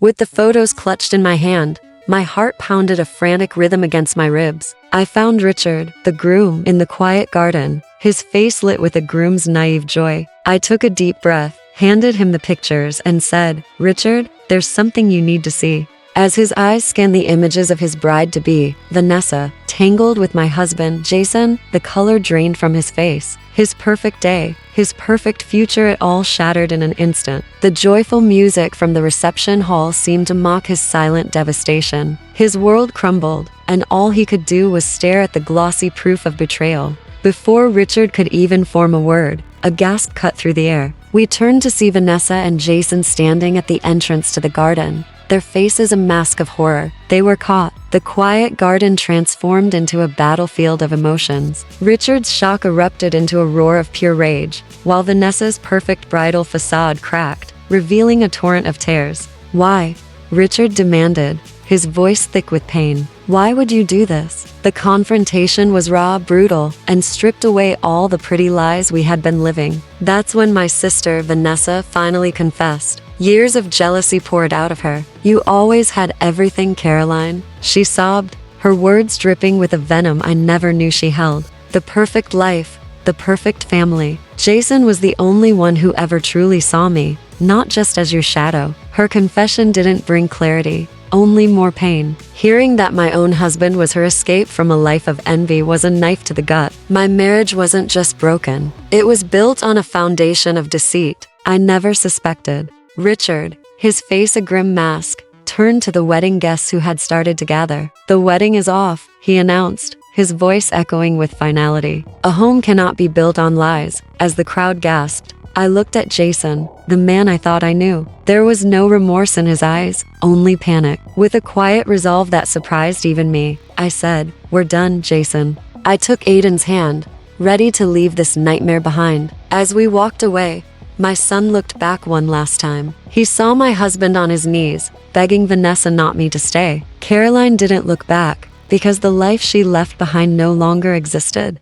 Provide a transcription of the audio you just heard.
With the photos clutched in my hand, my heart pounded a frantic rhythm against my ribs. I found Richard, the groom, in the quiet garden, his face lit with a groom's naive joy. I took a deep breath, handed him the pictures, and said, "Richard, there's something you need to see." As his eyes scanned the images of his bride-to-be, Vanessa, tangled with my husband, Jason, the color drained from his face. His perfect day, his perfect future, it all shattered in an instant. The joyful music from the reception hall seemed to mock his silent devastation. His world crumbled, and all he could do was stare at the glossy proof of betrayal. Before Richard could even form a word, a gasp cut through the air. We turned to see Vanessa and Jason standing at the entrance to the garden, their faces a mask of horror. They were caught. The quiet garden transformed into a battlefield of emotions. Richard's shock erupted into a roar of pure rage, while Vanessa's perfect bridal facade cracked, revealing a torrent of tears. "Why?" Richard demanded, his voice thick with pain. "Why would you do this?" The confrontation was raw, brutal, and stripped away all the pretty lies we had been living. That's when my sister, Vanessa, finally confessed. Years of jealousy poured out of her. "You always had everything, Caroline," she sobbed, her words dripping with a venom I never knew she held. "The perfect life, the perfect family. Jason was the only one who ever truly saw me, not just as your shadow." Her confession didn't bring clarity, only more pain. Hearing that my own husband was her escape from a life of envy was a knife to the gut. My marriage wasn't just broken. It was built on a foundation of deceit I never suspected. Richard, his face a grim mask, turned to the wedding guests who had started to gather. "The wedding is off," he announced, his voice echoing with finality. "A home cannot be built on lies." As the crowd gasped, I looked at Jason, the man I thought I knew. There was no remorse in his eyes, only panic. With a quiet resolve that surprised even me, I said, "We're done, Jason." I took Aiden's hand, ready to leave this nightmare behind. As we walked away, my son looked back one last time. He saw my husband on his knees, begging Vanessa not me to stay. Caroline didn't look back, because the life she left behind no longer existed.